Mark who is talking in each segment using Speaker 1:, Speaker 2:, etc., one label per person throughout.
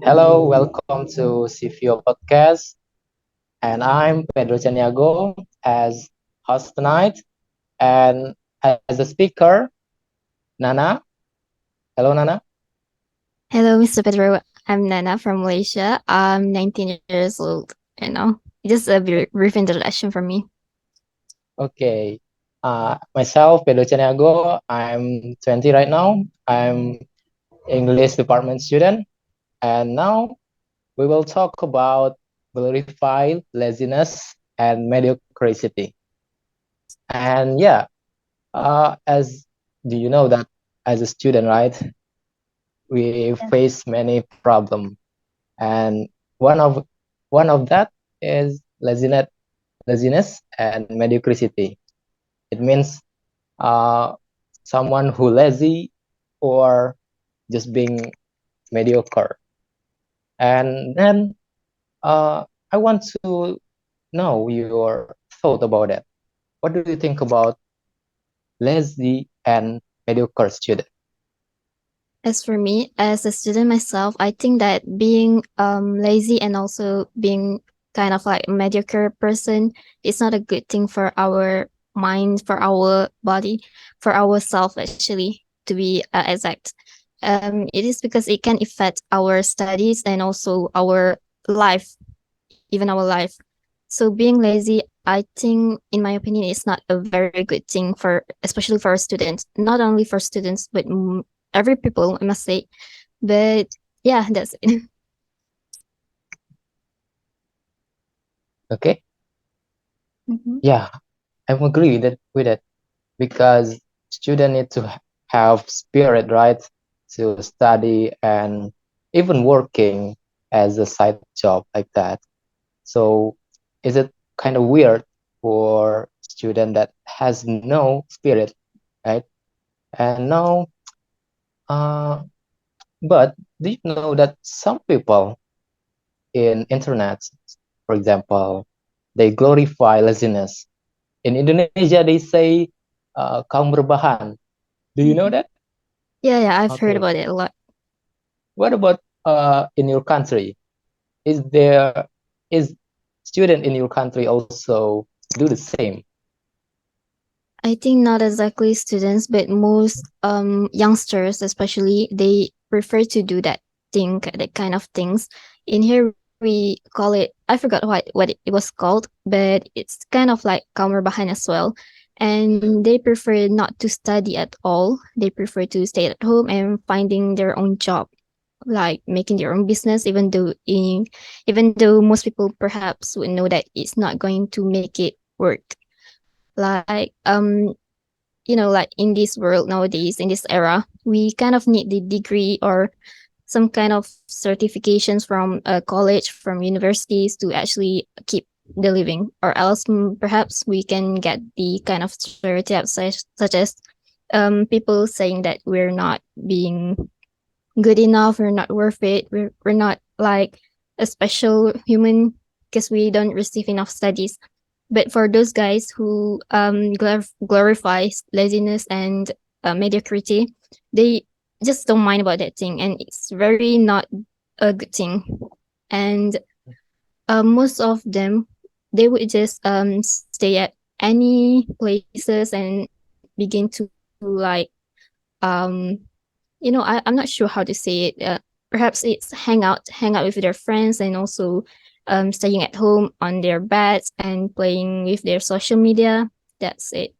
Speaker 1: Hello, welcome to Sefeo Podcast, and I'm Pedro Rina as host tonight, and as a speaker, Nana. Hello, Nana.
Speaker 2: Hello, Mr. Pedro. I'm Nana from Malaysia. I'm 19 years old. Just a brief introduction from me.
Speaker 1: Okay, myself, Pedro Rina. I'm 20 right now. I'm English department student, and now we will talk about glorify laziness and mediocrity. And yeah, as do you know that as a student, right? We
Speaker 2: Yeah.
Speaker 1: face many problems, and one of one of that is laziness and mediocrity. It means uh, someone who lazy or just being mediocre. And then I want to know your thought about it. What do you think about lazy and mediocre student?
Speaker 2: As for me, as a student myself, I think that being lazy and also being kind of like a mediocre person is not a good thing for our mind, for our body, for ourself actually, to be exact. It is because it can affect our studies and also our life, even our life. So being lazy, I think, in my opinion, is not a very good thing for, especially for students. Not only for students, but every people, I must say. But yeah, that's it.
Speaker 1: Okay,
Speaker 2: Mhm.
Speaker 1: yeah, I agree with it because students need to have spirit, right, to study and even working as a side job like that. So is it kind of weird for student that has no spirit, right? And now, uh, but do you know that some people in internet, for example, they glorify laziness. In Indonesia, they say kaum berbahan. Do you know
Speaker 2: Mhm.
Speaker 1: that?
Speaker 2: Yeah, yeah, I've heard
Speaker 1: Okay.
Speaker 2: about it a lot.
Speaker 1: What about in your country? Is there is student in your country also do the same?
Speaker 2: I think not exactly students, but most youngsters, especially, they prefer to do that kind of things. In here, we call it. I forgot what it was called, but it's kind of like kamar as well. And they prefer not to study at all. They prefer to stay at home and finding their own job, like making their own business, even though most people perhaps would know that it's not going to make it work. Like like in this world nowadays, in this era, we kind of need the degree or some kind of certifications from a college, from universities to actually keep the living, or else perhaps we can get the kind of stereotypes such as people saying that we're not being good enough, we're not worth it, we're not like a special human because we don't receive enough studies. But for those guys who glorifies laziness and mediocrity, they just don't mind about that thing, and it's very not a good thing. And most of them, they would just stay at any places and begin to like um I'm not sure how to say it. Perhaps it's hang out with their friends, and also staying at home on their beds and playing with their social media. That's it.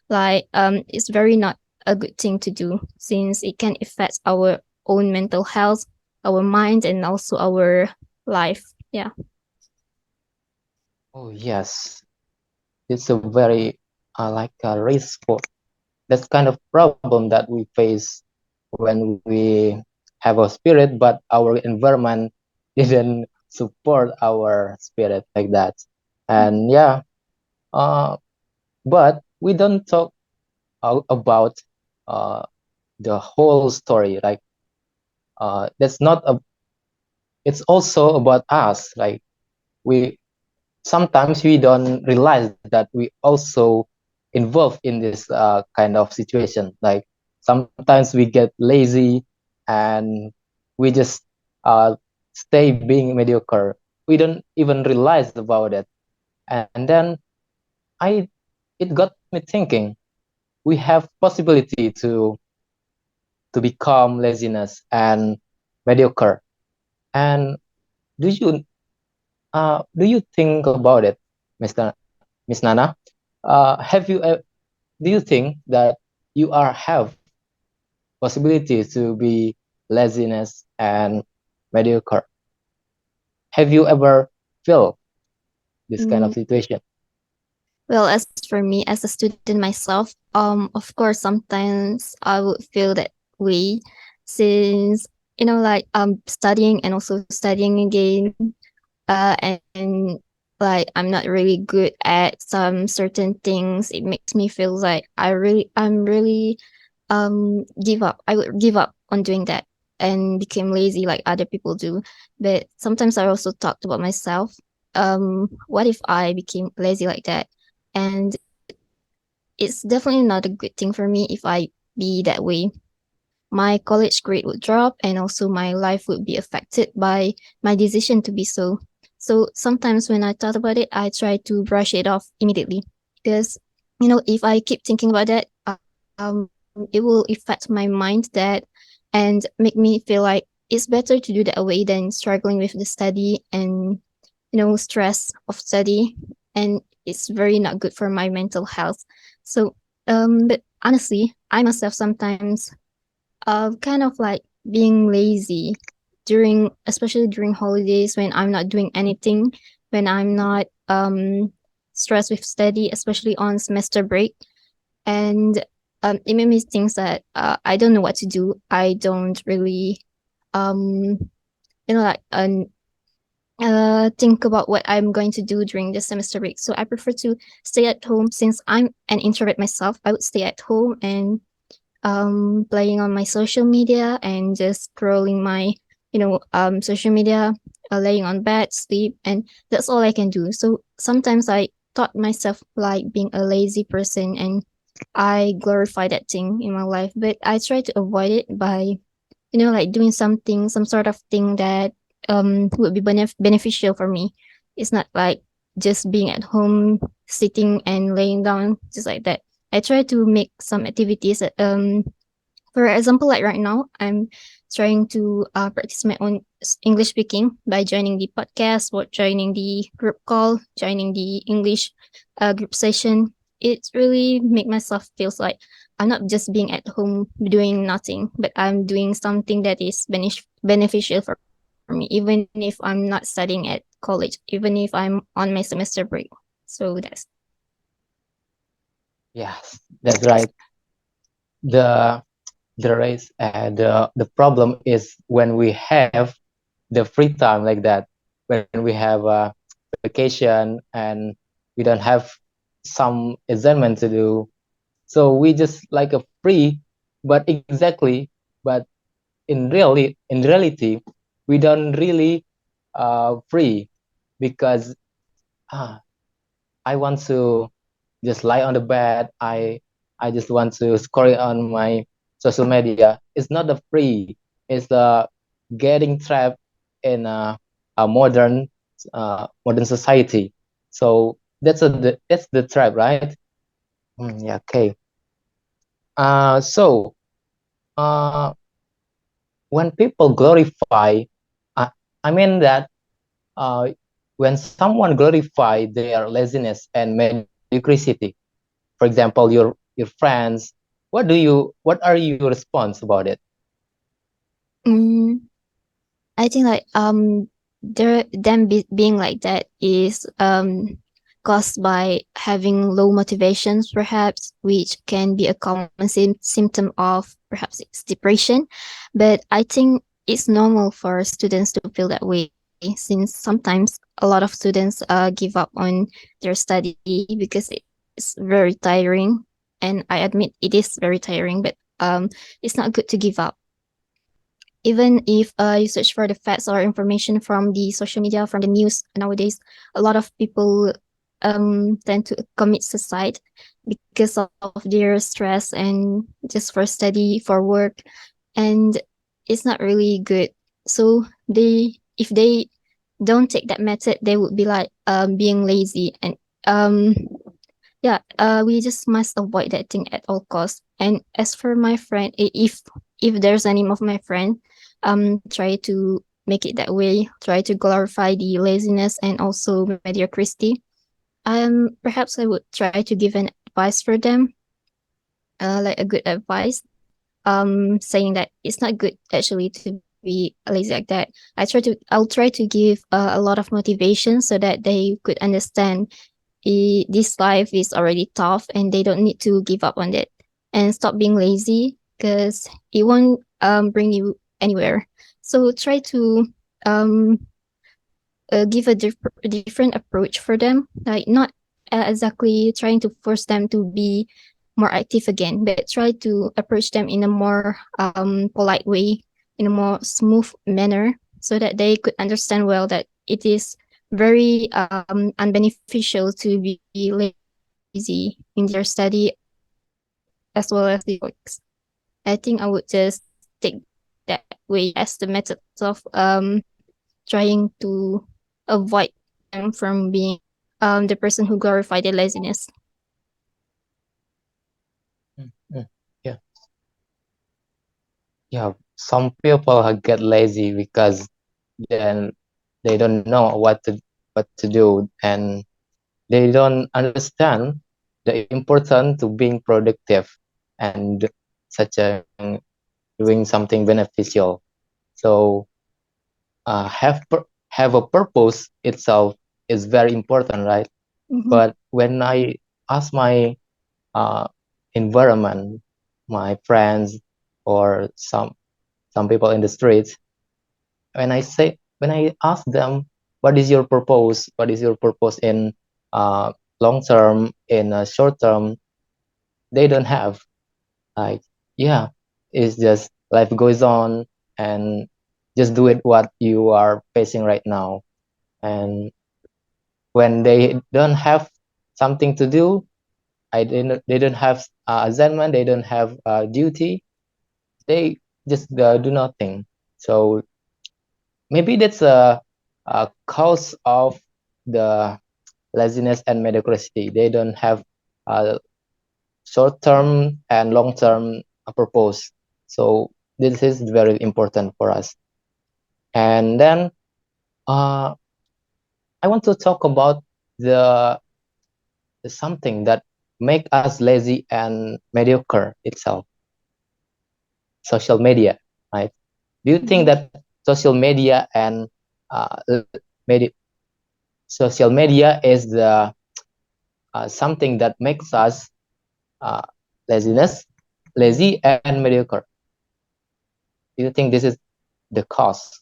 Speaker 2: Like it's very not a good thing to do, since it can affect our own mental health, our mind, and also our life. Yeah.
Speaker 1: Oh yes, it's a very like a risk for that's kind of problem that we face when we have a spirit, but our environment didn't support our spirit like that. And yeah, uh, but we don't talk about uh, the whole story. Like that's not a. It's also about us. Like we sometimes we don't realize that we also involved in this kind of situation. Like sometimes we get lazy and we just stay being mediocre. We don't even realize about it. And then I it got me thinking, we have possibility to become laziness and mediocre. And do you do you think about it, Miss Nana? Have you do you think that you are have possibility to be laziness and mediocre? Have you ever feel this kind of
Speaker 2: Mm,
Speaker 1: situation?
Speaker 2: well, as for me, as a student myself, of course, sometimes I would feel that way, since like studying and also studying again, and like I'm not really good at some certain things. It makes me feel like I'm really give up. I would give up on doing that and became lazy like other people do. But sometimes I also talked about myself. What if I became lazy like that? And it's definitely not a good thing for me if I be that way. My college grade would drop, and also my life would be affected by my decision to be so. So sometimes when I thought about it, I try to brush it off immediately, because if I keep thinking about that, it will affect my mind that and make me feel like it's better to do that away than struggling with the study and stress of study, and it's very not good for my mental health. So but honestly, I myself sometimes kind of like being lazy during, especially during holidays, when I'm not doing anything, when I'm not stressed with study, especially on semester break. And it made me think that I don't know what to do. I don't really um like think about what I'm going to do during the semester break. So I prefer to stay at home, since I'm an introvert myself. I would stay at home and playing on my social media and just scrolling my social media, laying on bed, sleep, and that's all I can do. So sometimes I thought myself like being a lazy person, and I glorify that thing in my life, but I try to avoid it by like doing something, some sort of thing that would be beneficial for me. It's not like just being at home, sitting and laying down just like that. I try to make some activities that, for example, like right now, I'm trying to practice my own English speaking by joining the podcast, or joining the group call, joining the English group session. It really make myself feels like I'm not just being at home doing nothing, but I'm doing something that is beneficial for me, even if I'm not studying at college, even if I'm on my semester break. So that's
Speaker 1: Yes, that's right. The the problem is when we have the free time like that, when we have a vacation and we don't have some assignment to do, so we just like a free, but exactly, but in reality we don't really free, because ah, I want to just lie on the bed. I just want to scroll on my social media. It's not a free. It's getting trapped in a modern society. So that's the trap, right? Yeah. Okay. So uh, when people glorify, uh, I mean that uh, when someone glorify their laziness and mediocrity, for example, your friends, what are your response about it?
Speaker 2: mm, I think like being like that is caused by having low motivations, perhaps, which can be a common symptom of perhaps it's depression. But I think it's normal for students to feel that way, since sometimes a lot of students give up on their study because it's very tiring, and I admit it is very tiring. But it's not good to give up, even if you search for the facts or information from the social media, from the news nowadays. A lot of people tend to commit suicide because of their stress and just for study, for work, and it's not really good. So they if they don't take that method, they would be like being lazy. And um yeah, we just must avoid that thing at all costs. And as for my friend, if there's any of my friend try to make it that way, try to glorify the laziness and also mediocrity, perhaps I would try to give an advice for them, like a good advice, saying that it's not good actually to be lazy like that. I'll try to give a lot of motivation so that they could understand this life is already tough and they don't need to give up on it and stop being lazy because it won't bring you anywhere. So try to um give a different approach for them, like not exactly trying to force them to be more active again, but try to approach them in a more polite way, in a more smooth manner, so that they could understand well that it is very unbeneficial to be lazy in their study as well as the works. I think I would just take that way as the method of trying to avoid them from being the person who glorified their laziness.
Speaker 1: Mm, mm. Yeah, yeah. Some people get lazy because then they don't know what to do, and they don't understand the importance to being productive and such a doing something beneficial. So have a purpose itself is very important, right?
Speaker 2: Mm-hmm.
Speaker 1: But when I ask my uh, environment, my friends, or some people in the streets, when I ask them, what is your purpose? What is your purpose in uh, long term, in short term? They don't have, like, yeah, it's just life goes on, and just do it what you are facing right now. And when they don't have something to do, they don't have assignment, they don't have duty, they just do nothing. So maybe that's a cause of the laziness and mediocrity. They don't have a short term and long term purpose. So this is very important for us. And then uh, I want to talk about the something that make us lazy and mediocre itself, social media, right? Do you think
Speaker 2: Mm-hmm.
Speaker 1: that social media and medi- social media is the something that makes us uh, laziness, lazy and mediocre? Do you think this is the cause?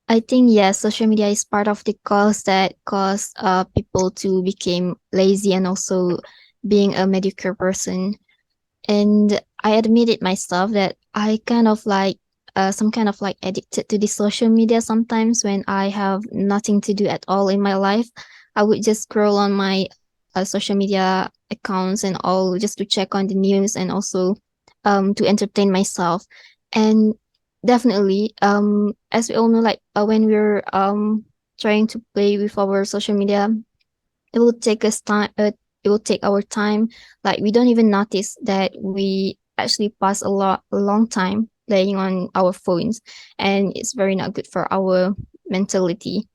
Speaker 2: I think yes, social media is part of the cause that cause people to become lazy and also being a mediocre person. And I admit it myself that I kind of like some kind of like addicted to the social media sometimes when I have nothing to do at all in my life. I would just scroll on my social media accounts and all just to check on the news and also to entertain myself. And definitely as we all know, like when we're trying to play with our social media, it will take us time, it will take our time, like we don't even notice that we actually pass a long time playing on our phones, and it's very not good for our mentality.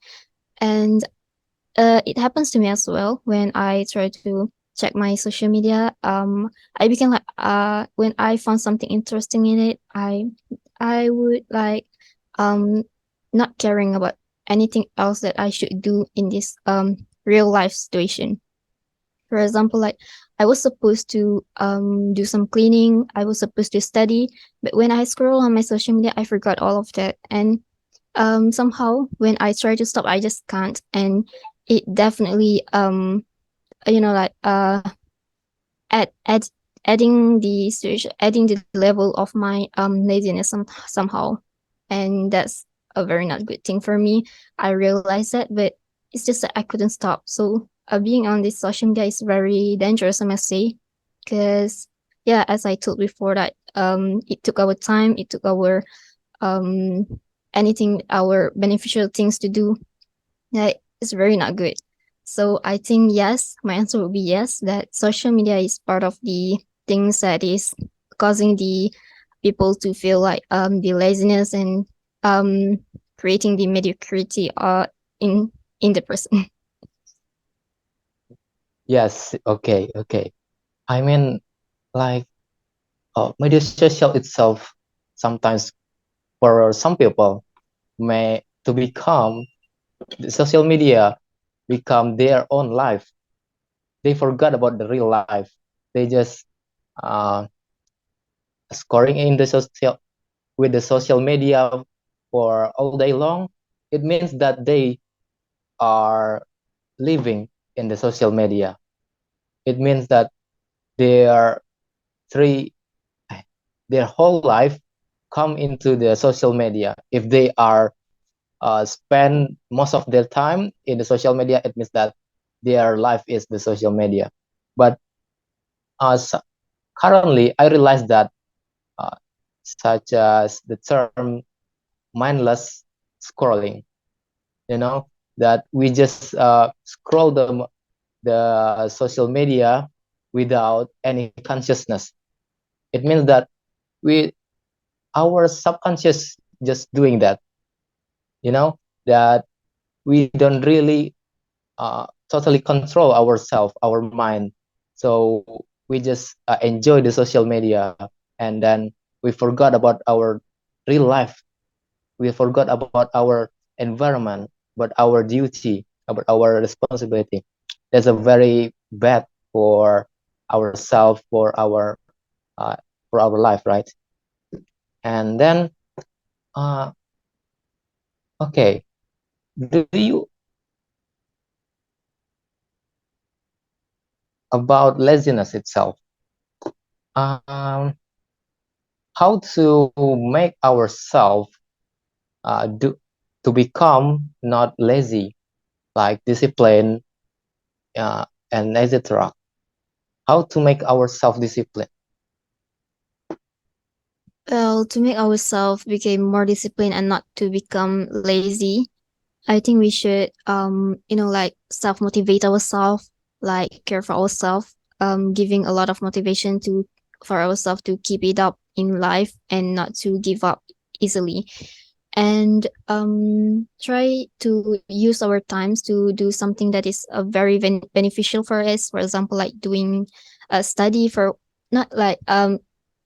Speaker 2: And it happens to me as well when I try to check my social media. I became like when I found something interesting in it, I would like um not caring about anything else that I should do in this real life situation. For example, like I was supposed to do some cleaning, I was supposed to study, but when I scroll on my social media, I forgot all of that. And somehow when I try to stop, I just can't. And it definitely like add adding the situation, adding the level of my laziness somehow. And that's a very not good thing for me. I realize that, but it's just that I couldn't stop. So being on this social media is very dangerous, I must say, because yeah, as I told before, that it took our time, it took our um anything, our beneficial things to do, that is very not good. So I think yes, my answer would be yes, that social media is part of the things that is causing the people to feel like the laziness and um creating the mediocrity in in the person.
Speaker 1: Yes, okay, okay. I mean, like, media social itself sometimes for some people may to become the social media become their own life. They forgot about the real life. They just uh, scoring in the social with the social media for all day long. It means that they are living in the social media. It means that their three their whole life come into the social media. If they are spend most of their time in the social media, it means that their life is the social media. But as currently, I realize that uh, such as the term mindless scrolling, that we just scroll the social media without any consciousness. It means that we our subconscious just doing that, that we don't really totally control ourselves, our mind. So we just enjoy the social media, and then we forgot about our real life. We forgot about our environment, about our duty, about our responsibility. That's a very bad for ourselves, uh, for our life, right? And then, uh, okay, do you about laziness itself? Um, how to make ourselves do to become not lazy, like discipline, and etc. How to make ourselves disciplined?
Speaker 2: Well, to make ourselves become more disciplined and not to become lazy, I think we should like self motivate ourselves, like care for ourselves, giving a lot of motivation to for ourselves to keep it up in life and not to give up easily. And try to use our times to do something that is very beneficial for us, for example, like doing a study for not like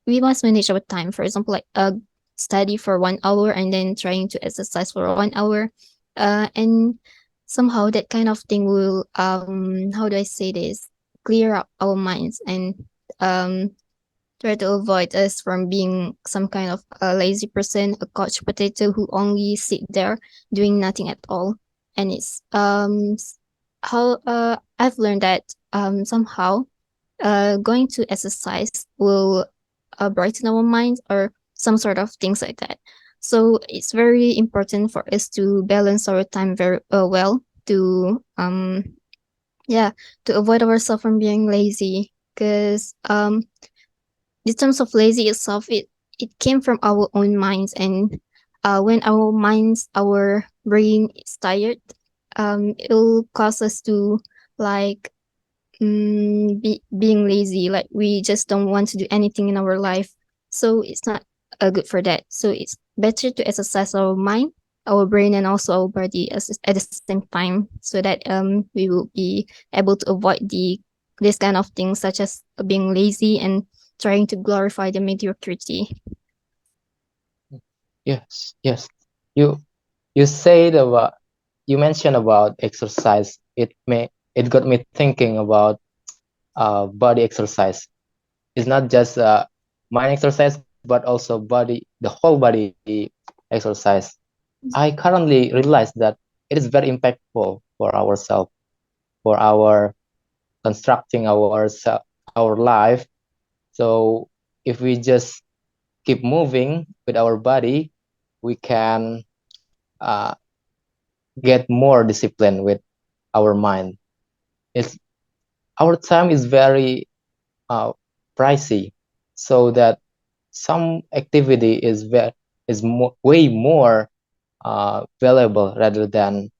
Speaker 2: we must manage our time, for example, like study for 1 hour and then trying to exercise for 1 hour, and somehow that kind of thing will how do I say this, clear up our minds and um try to avoid us from being some kind of a lazy person, a couch potato who only sit there doing nothing at all. And it's how I've learned that somehow going to exercise will brighten our mind or some sort of things like that. So it's very important for us to balance our time very well to yeah, to avoid ourselves from being lazy, because the terms of lazy itself, it came from our own minds. And when our minds, our brain is tired, it'll cause us to like being lazy, like we just don't want to do anything in our life. So it's not good for that. So it's better to exercise our mind, our brain, and also our body at the same time, so that we will be able to avoid the this kind of things such as being lazy and trying to glorify the mediocrity.
Speaker 1: Yes, yes. You you said about you mentioned about exercise. It got me thinking about body exercise. It's not just mind exercise, but also the whole body exercise. I currently realize that it is very impactful for ourselves, for our constructing our life. So if we just keep moving with our body, we can uh, get more discipline with our mind. It's our time is very uh, pricey, so that some activity is way more valuable rather than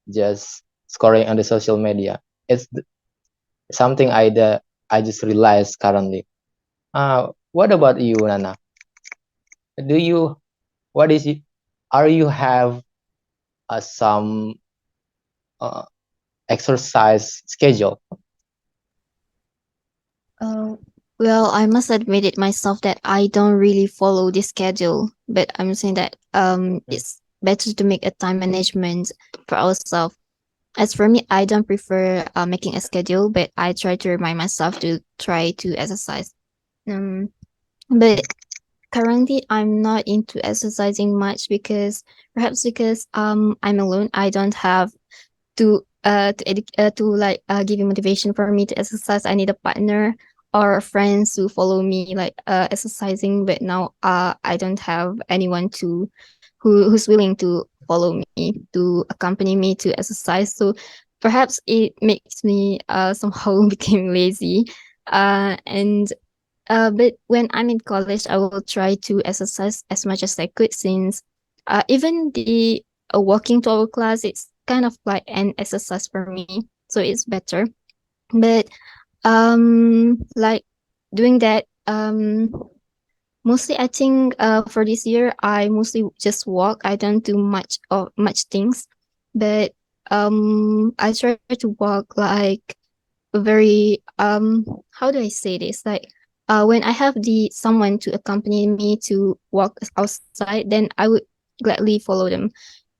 Speaker 1: just scoring on the social media. It's something I just realized currently. What about you, Nana? Do you what is it? Are you have some uh, exercise schedule?
Speaker 2: Uh, well, I must admit it myself that I don't really follow this schedule, but I'm saying that it's better to make a time management for ourselves. As for me, I don't prefer making a schedule, but I try to remind myself to try to exercise. Um, but currently, I'm not into exercising much because perhaps because I'm alone, I don't have to like give you motivation for me to exercise. I need a partner or friends to follow me like exercising. But now I don't have anyone to who's willing to follow me to accompany me to exercise. So perhaps it makes me somehow became lazy. And But when I'm in college, I will try to exercise as much as I could since even the walking to our class, it's kind of like an exercise for me. So it's better. But like doing that, mostly I think for this year, I mostly just walk. I don't do much things, but I try to walk like very how do I say this? Like when I have the someone to accompany me to walk outside, then I would gladly follow them.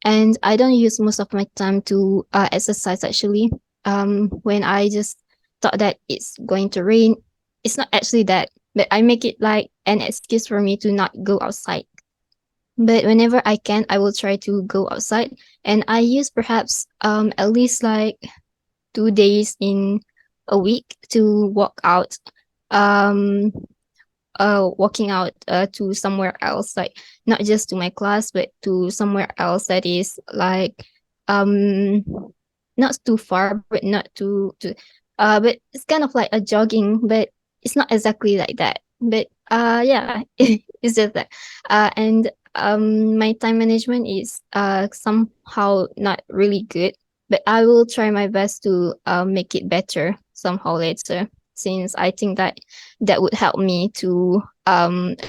Speaker 2: And I don't use most of my time to exercise actually. When I just thought that it's going to rain, it's not actually that, but I make it like an excuse for me to not go outside. But whenever I can, I will try to go outside, and I use perhaps at least like 2 days in a week to walk out um walking out to somewhere else, like not just to my class but to somewhere else that is like um not too far but not too but it's kind of like a jogging, but it's not exactly like that. But yeah, it's just that and my time management is somehow not really good, but I will try my best to make it better somehow later, since I think that that would help me to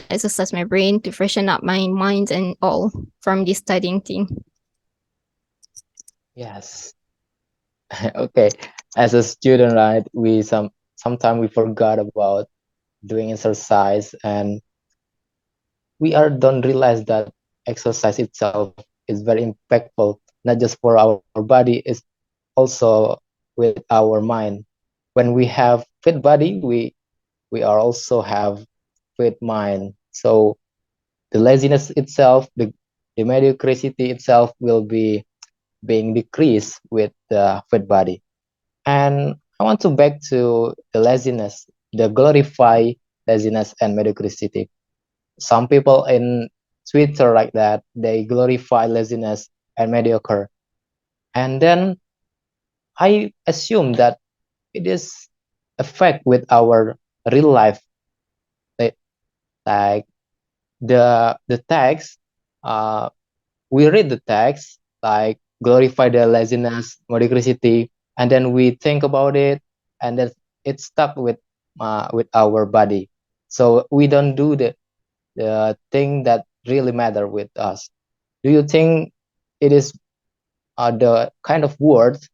Speaker 2: exercise my brain, to freshen up my mind and all from this studying thing.
Speaker 1: Yes. Okay. As a student, right, we sometimes we forgot about doing exercise, and we are don't realize that exercise itself is very impactful, not just for our body, it's also with our mind. When we have fit body, we are also have fit mind. So the laziness itself, the mediocrity itself will be being decreased with the fit body. And I want to back to the laziness, the glorify laziness and mediocrity. Some people in Twitter like that, they glorify laziness and mediocre. And then I assume that it is affect with our real life, like, like the text. We read the text like glorify the laziness, mediocrity, and then we think about it, and then it's stuck with our body. So we don't do the thing that really matter with us. Do you think it is the kind of words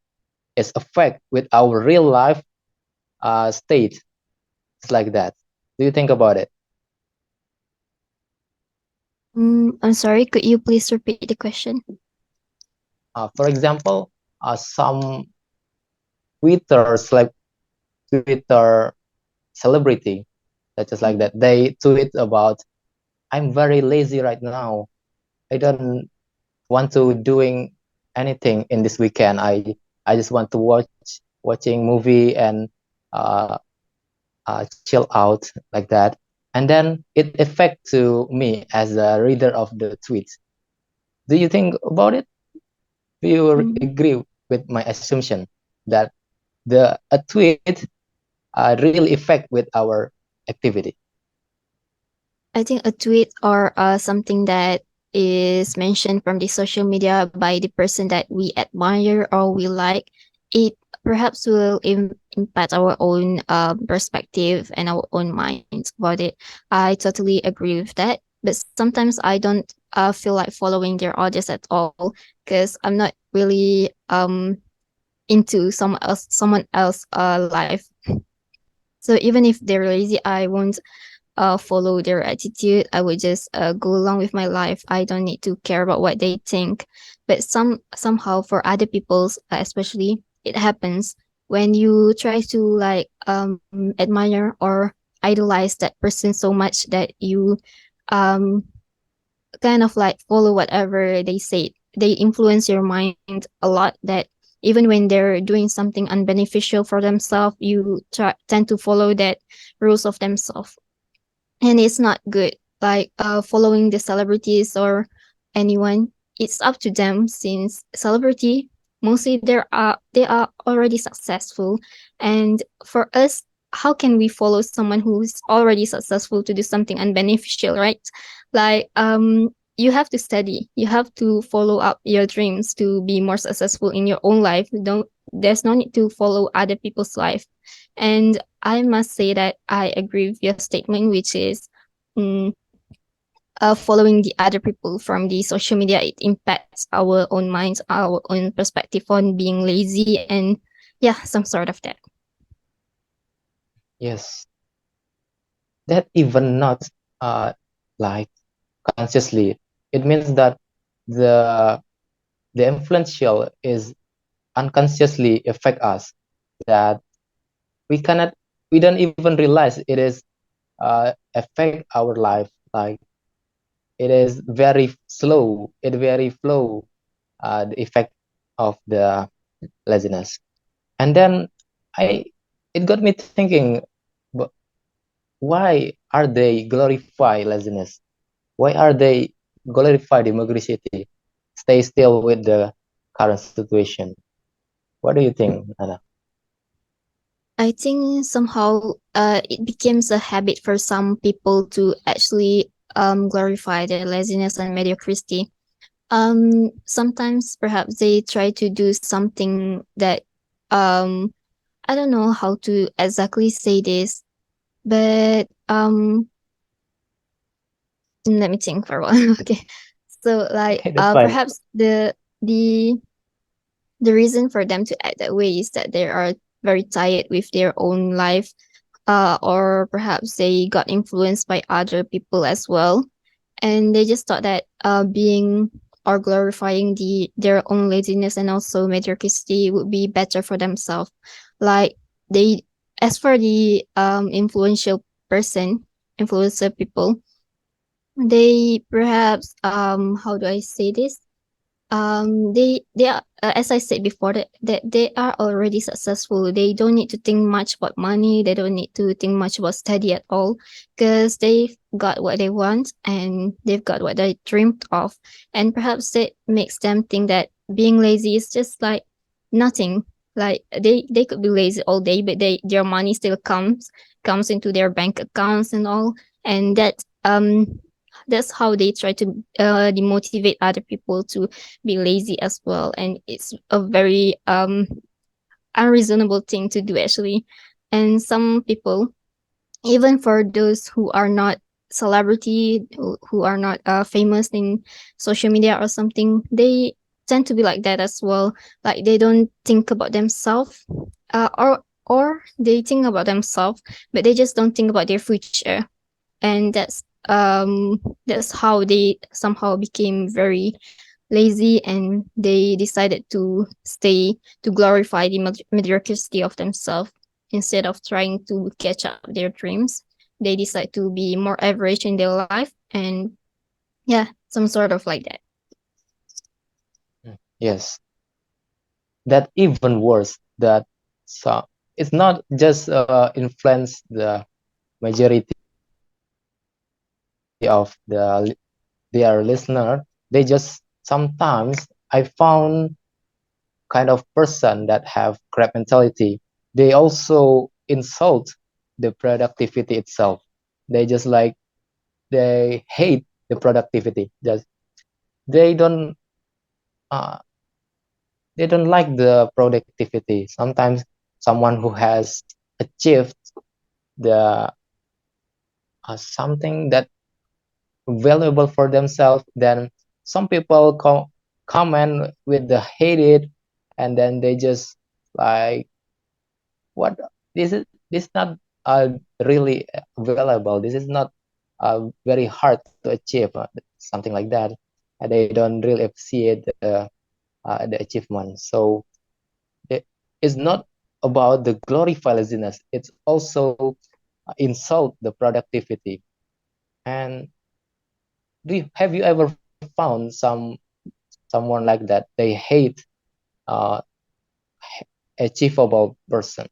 Speaker 1: is affect with our real life state? It's like that. Do you think about it?
Speaker 2: I'm sorry, could you please repeat the question?
Speaker 1: For example, some tweeters like Twitter celebrity, such as like that, they tweet about, I'm very lazy right now. I don't want to doing anything in this weekend. I just want to watching movie and uh, chill out like that. And then it affect to me as a reader of the tweets. Do you think about it? Do you
Speaker 2: Mm,
Speaker 1: agree with my assumption that the a tweet really affect with our activity?
Speaker 2: I think a tweet or something that is mentioned from the social media by the person that we admire or we like, it perhaps will impact our own perspective and our own minds about it. I totally agree with that. But sometimes I don't feel like following their audience at all because I'm not really into someone else life. So even if they're lazy, I won't follow their attitude. I would just go along with my life. I don't need to care about what they think. But somehow for other people's, especially, it happens when you try to like admire or idolize that person so much that you um kind of like follow whatever they say. They influence your mind a lot that even when they're doing something unbeneficial for themselves, you tend to follow that rules of themselves, and it's not good. Like following the celebrities or anyone, it's up to them since celebrity mostly they are already successful, and for us, how can we follow someone who's already successful to do something unbeneficial, right? Like you have to study, you have to follow up your dreams to be more successful in your own life. Don't There's no need to follow other people's life. And I must say that I agree with your statement, which is mm, following the other people from the social media, it impacts our own minds, our own perspective on being lazy, and yeah, some sort of that.
Speaker 1: Yes, that even not uh like consciously, it means that the the influential is unconsciously affect us, that we cannot, we don't even realize it is affect our life. Like it is very slow, it very flow, the effect of the laziness. And then I, it got me thinking, but why are they glorify laziness? Why are they glorify democracy? Stay still with the current situation. What do you think, Nana?
Speaker 2: I think somehow it becomes a habit for some people to actually glorify their laziness and mediocrity. Sometimes perhaps they try to do something that um I don't know how to exactly say this, but let me think for a while. Okay, so like
Speaker 1: Okay, that's fine.
Speaker 2: perhaps the reason for them to act that way is that they are very tired with their own life, or perhaps they got influenced by other people as well, and they just thought that being or glorifying their own laziness and also mediocrity would be better for themselves. Like they, as for the influential person, influencer people, they perhaps how do I say this, they are as I said before, that they are already successful. They don't need to think much about money, they don't need to think much about study at all, because they've got what they want and they've got what they dreamed of. And perhaps it makes them think that being lazy is just like nothing. Like they could be lazy all day, but their money still comes into their bank accounts and all. And that's how they try to demotivate other people to be lazy as well. And it's a very unreasonable thing to do actually. And some people, even for those who are not celebrity, who are not famous in social media or something, they tend to be like that as well. Like they don't think about themselves, or they think about themselves, but they just don't think about their future. And that's how they somehow became very lazy, and they decided to stay to glorify the mediocrity of themselves instead of trying to catch up their dreams. They decide to be more average in their life, and yeah, some sort of like that.
Speaker 1: Mm. Yes, that even worse. That so it's not just influence the majority of their listener. They just sometimes I found kind of person that have crab mentality. They also insult the productivity itself. They just like they hate the productivity. Just they uh, don't like the productivity. Sometimes someone who has achieved the something that valuable for themselves, then some people comment with the hated, and then they just like, what, this not really valuable, this is not very hard to achieve, something like that, and they don't really appreciate the achievement. So it is not about the glorify laziness, it's also insult the productivity. And have you ever found someone like that, they hate uh achievable person?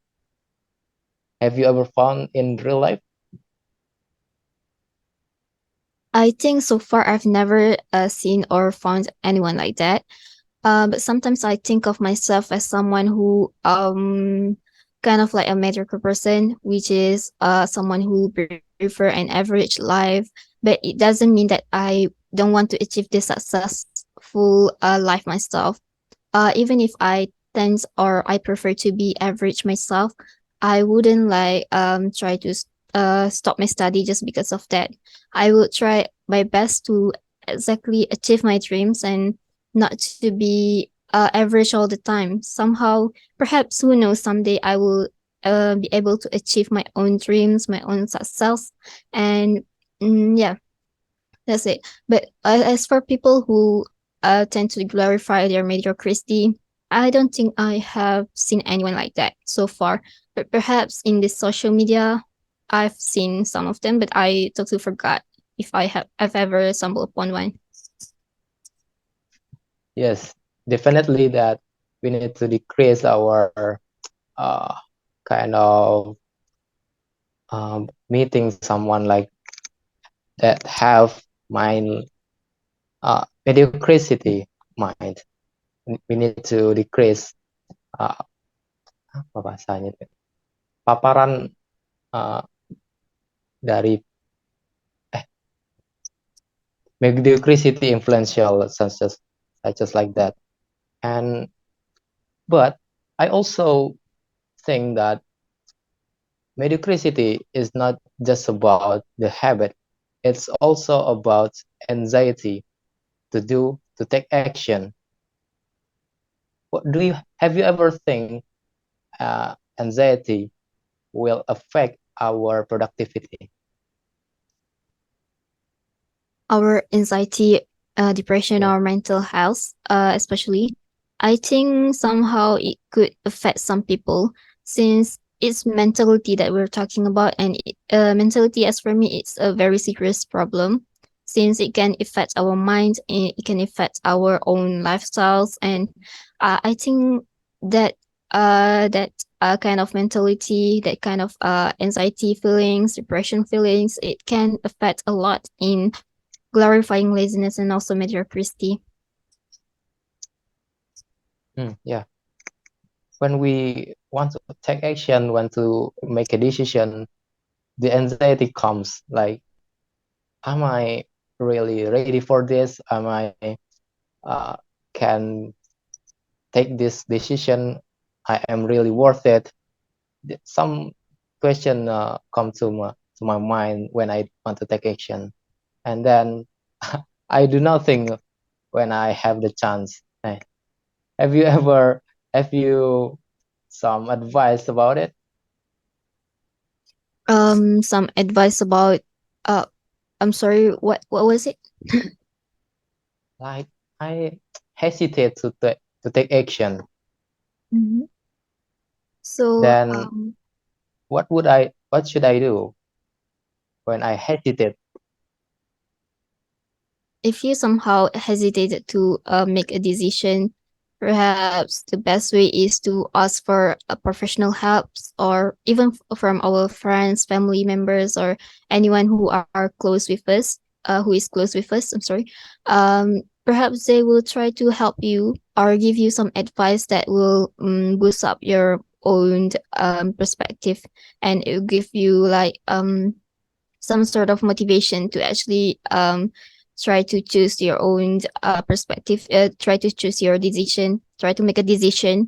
Speaker 1: Have you ever found in real life?
Speaker 2: I think so far I've never seen or found anyone like that. But sometimes I think of myself as someone who kind of like a mediocre person, which is someone who prefer an average life. But it doesn't mean that I don't want to achieve this successful life myself. Even if I tend or I prefer to be average myself, I wouldn't like try to stop my study just because of that. I would try my best to exactly achieve my dreams and not to be average all the time. Somehow, perhaps who knows, someday I will be able to achieve my own dreams, my own success, and yeah, that's it. But as for people who tend to glorify their mediocrity, I don't think I have seen anyone like that so far. But perhaps in the social media, I've seen some of them, but I totally forgot if I've ever stumbled upon one.
Speaker 1: Yes, definitely that we need to decrease our uh, kind of meeting someone like that have mind mediocrity mind. We need to decrease uh, apa bahasanya itu? Paparan uh, dari mediocrity influential such as like that. And but I also think that mediocrity is not just about the habit, it's also about anxiety to take action. What do you have you ever think anxiety will affect our productivity?
Speaker 2: Our anxiety, depression,
Speaker 1: Yeah.
Speaker 2: or mental health, especially, I think somehow it could affect some people since it's mentality that we're talking about, and mentality, as for me, it's a very serious problem since it can affect our mind, it can affect our own lifestyles, and I think that that kind of mentality, that kind of anxiety feelings, depression feelings, it can affect a lot in glorifying laziness and also mediocrity.
Speaker 1: Yeah. When we want to take action, want to make a decision, the anxiety comes like, am I really ready for this? Am I can take this decision? I am really worth it. Some question come to my mind when I want to take action, and then I do nothing when I have the chance. Have you ever have you some advice about it?
Speaker 2: Some advice about uh, I'm sorry, what was it?
Speaker 1: Like, I hesitate to take action.
Speaker 2: Mhm. So
Speaker 1: Then what should I do when I hesitate?
Speaker 2: if you somehow hesitated to make a decision, perhaps the best way is to ask for a professional help or even from our friends, family members, or anyone who are close with us, who is close with us. I'm sorry. Perhaps they will try to help you or give you some advice that will boost up your own perspective, and it will give you like some sort of motivation to actually try to choose your own perspective, try to choose your decision, try to make a decision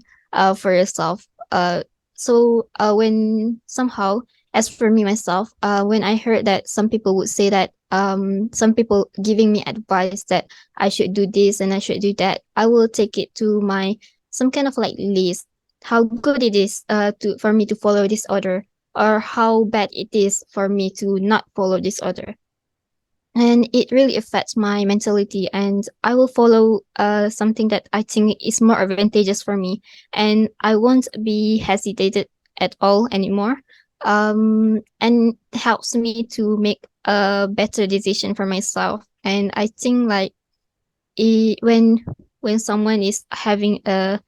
Speaker 2: for yourself. When somehow, as for me myself, when I heard that some people would say that, some people giving me advice that I should do this and I should do that, I will take it to my some kind of like list, how good it is to for me to follow this order, or how bad it is for me to not follow this order. And it really affects my mentality, and I will follow something that I think is more advantageous for me, and I won't be hesitated at all anymore. And helps me to make a better decision for myself. And I think like, when someone is having a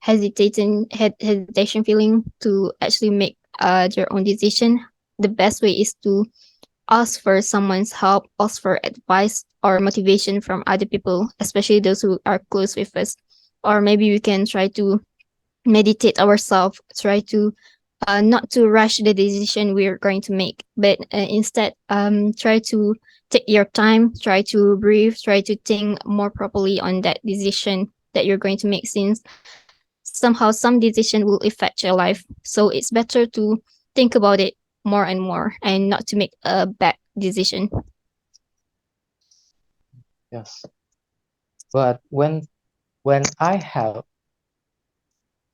Speaker 2: hesitation feeling to actually make their own decision, the best way is to ask for someone's help, ask for advice or motivation from other people, especially those who are close with us. Or maybe we can try to meditate ourselves, try to not to rush the decision we're going to make, but instead try to take your time, try to breathe, try to think more properly on that decision that you're going to make, since somehow some decision will affect your life. So it's better to think about it more and more and not to make a bad decision.
Speaker 1: Yes. But when I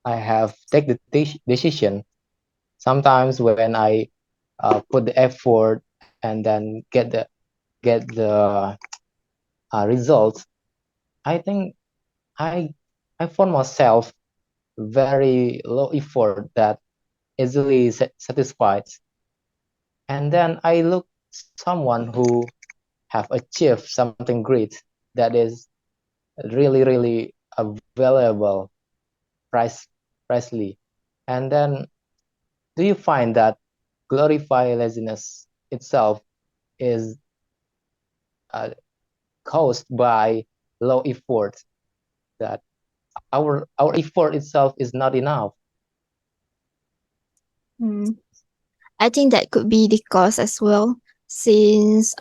Speaker 1: have take the decision, sometimes when I put the effort and then get the results, I think I I found myself very low effort that easily satisfied. And then I look someone who have achieved something great that is really valuable, price pricely. And then do you find that glorify laziness itself is uh, caused by low effort, that our effort itself is not enough?
Speaker 2: Mm. I think that could be the cause as well, since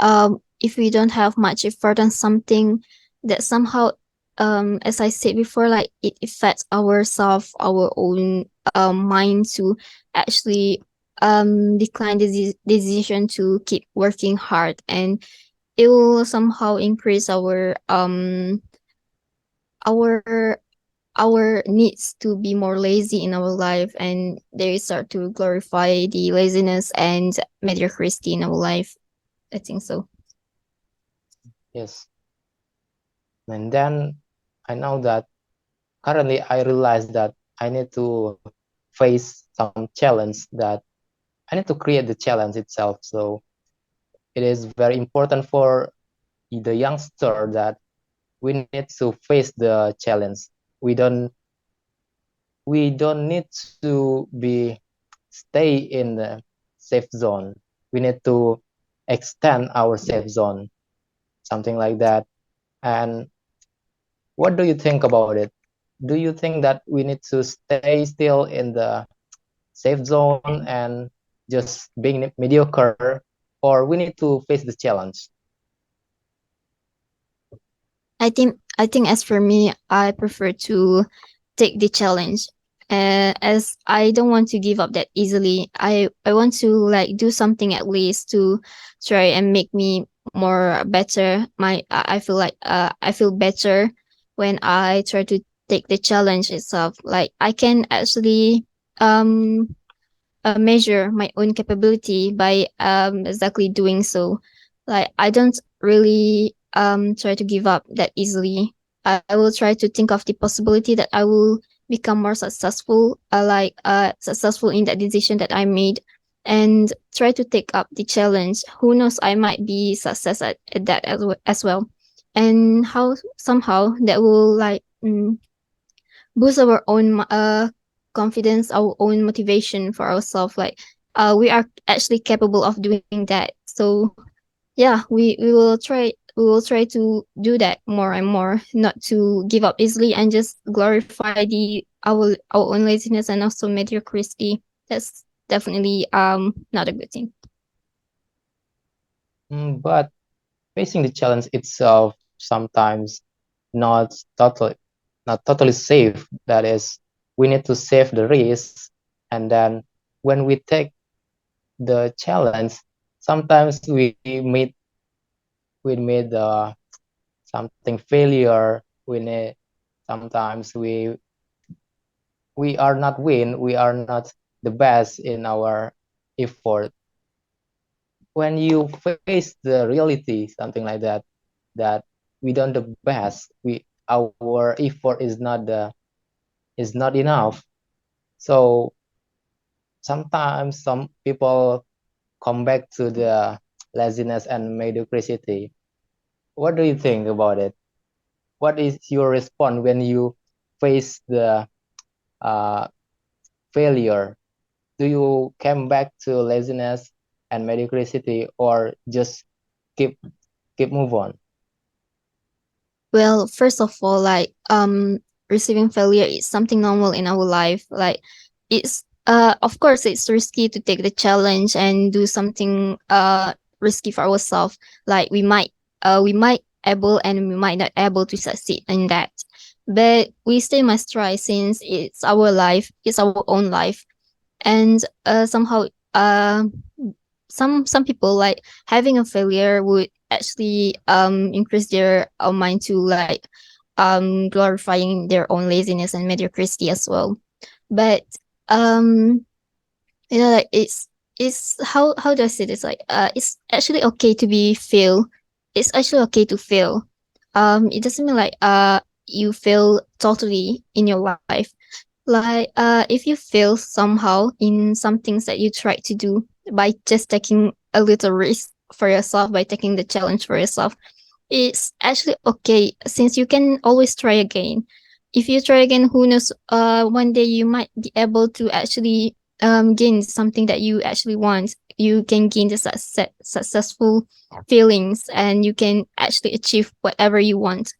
Speaker 2: if we don't have much effort on something, that somehow, as I said before, like it affects ourself, our own mind to actually decline the decision to keep working hard, and it will somehow increase our our needs to be more lazy in our life, and they start to glorify the laziness and mediocrity in our life. I think so.
Speaker 1: Yes. And then I know that currently I realize that I need to face some challenge, that I need to create the challenge itself. So it is very important for the youngster that we need to face the challenge. We don't we don't need to be stay in the safe zone. We need to extend our safe zone, something like that. And what do you think about it? Do you think that we need to stay still in the safe zone and just being mediocre, or we need to face the challenge?
Speaker 2: I think as for me, I prefer to take the challenge. As I don't want to give up that easily. I want to like do something at least to try and make me more better. I feel like I feel better when I try to take the challenge itself. Like I can actually um measure my own capability by exactly doing so. Like I don't really try to give up that easily. I will try to think of the possibility that I will become more successful, successful in that decision that I made, and try to take up the challenge. Who knows, I might be success at that as well. And how somehow that will like boost our own confidence, our own motivation for ourselves. Like we are actually capable of doing that. So yeah, we will try to do that more and more, not to give up easily and just glorify the our own laziness and also mediocrity. That's definitely not a good thing.
Speaker 1: But facing the challenge itself sometimes not totally not totally safe. That is, we need to save the risk, and then when we take the challenge, sometimes we meet something failure. Sometimes we are not win. We are not the best in our effort. When you face the reality, something like that, that we done the best, we our effort is not enough. So sometimes some people come back to the laziness and mediocrity. What do you think about it? What is your response when you face the uh, failure? Do you come back to laziness and mediocrity, or just keep move on?
Speaker 2: Well, first of all, like receiving failure is something normal in our life. Like it's of course it's risky to take the challenge and do something risky for ourselves. Like we might able and we might not able to succeed in that. But we still must try since it's our life, it's our own life. And somehow some people like having a failure would actually increase their mind to like glorifying their own laziness and mediocrity as well. But um like it's how do I say this, like it's actually okay to be fail. It's actually okay to fail. It doesn't mean like you fail totally in your life. Like if you fail somehow in some things that you try to do by just taking a little risk for yourself, by taking the challenge for yourself, it's actually okay since you can always try again. If you try again, who knows, one day you might be able to actually gain something that you actually want. You can gain the successful feelings and you can actually achieve whatever you want.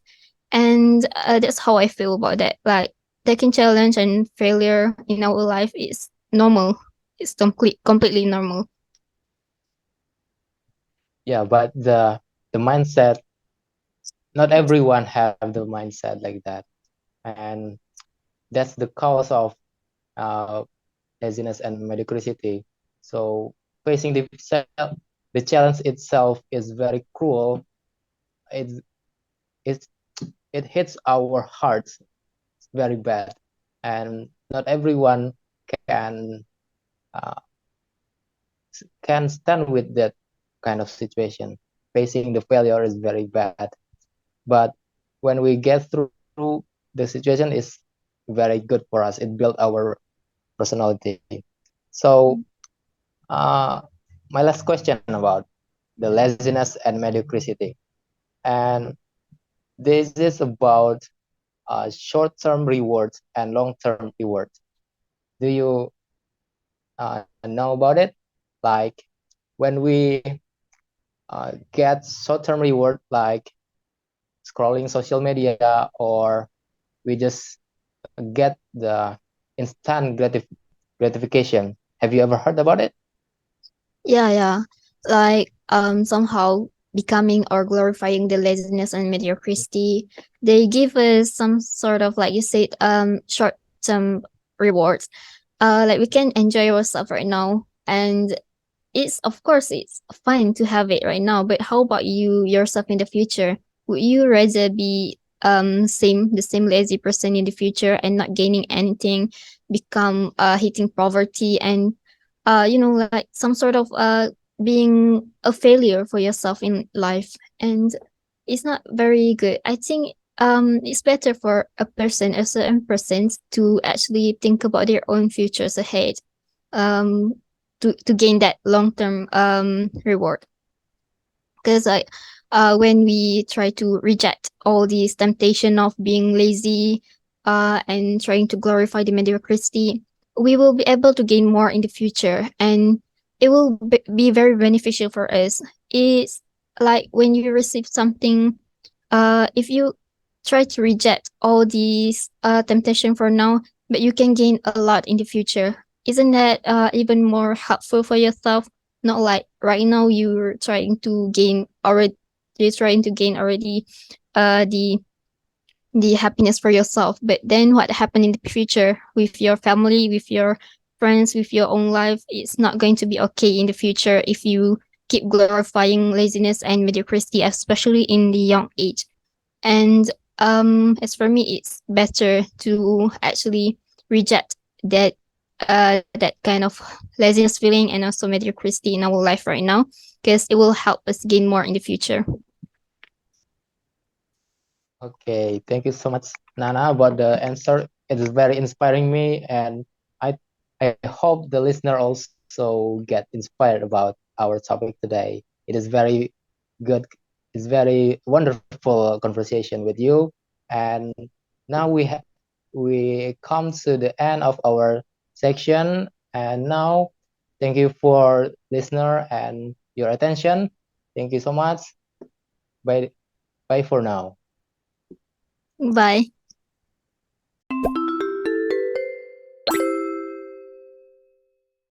Speaker 2: And that's how I feel about that. Like taking challenge and failure in our life is normal. It's completely normal.
Speaker 1: Yeah, but the mindset, not everyone have the mindset like that, and that's the cause of uh, laziness and mediocrity. So facing the challenge itself is very cruel. It it it hits our hearts very bad, and not everyone can uh, can stand with that kind of situation. Facing the failure is very bad, but when we get through, the situation is very good for us. It built our personality. So uh, my last question about the laziness and mediocrity, and this is about short-term rewards and long-term rewards. Do you know about it? Like when we get short-term reward, like scrolling social media, or we just get the instant gratification. Have you ever heard about it?
Speaker 2: Yeah, yeah. Like somehow becoming or glorifying the laziness and mediocrity, they give us some sort of, like you said, short term rewards. Like we can enjoy ourselves right now, and it's of course it's fine to have it right now, but how about you yourself in the future? Would you rather be the same lazy person in the future and not gaining anything, become hitting poverty and like some sort of being a failure for yourself in life? And it's not very good. I think it's better for a certain person to actually think about their own futures ahead, um to gain that long term reward. Because like when we try to reject all these temptation of being lazy and trying to glorify the mediocrity, we will be able to gain more in the future, and it will be very beneficial for us. It's like when you receive something, if you try to reject all these temptation for now, but you can gain a lot in the future. Isn't that even more helpful for yourself? Not like right now you're trying to gain already you're trying to gain already the happiness for yourself. But then what happened in the future with your family, with your friends, with your own life, it's not going to be okay in the future if you keep glorifying laziness and mediocrity, especially in the young age. And as for me, it's better to actually reject that that kind of laziness feeling and also mediocrity in our life right now, because it will help us gain more in the future.
Speaker 1: Okay, thank you so much, Nana, about the answer. It is very inspiring me, and I I hope the listener also get inspired about our topic today. It is very good. It's very wonderful conversation with you, and now we come to the end of our section, and now thank you for listener and your attention. Thank you so much. Bye bye for now.
Speaker 2: Bye.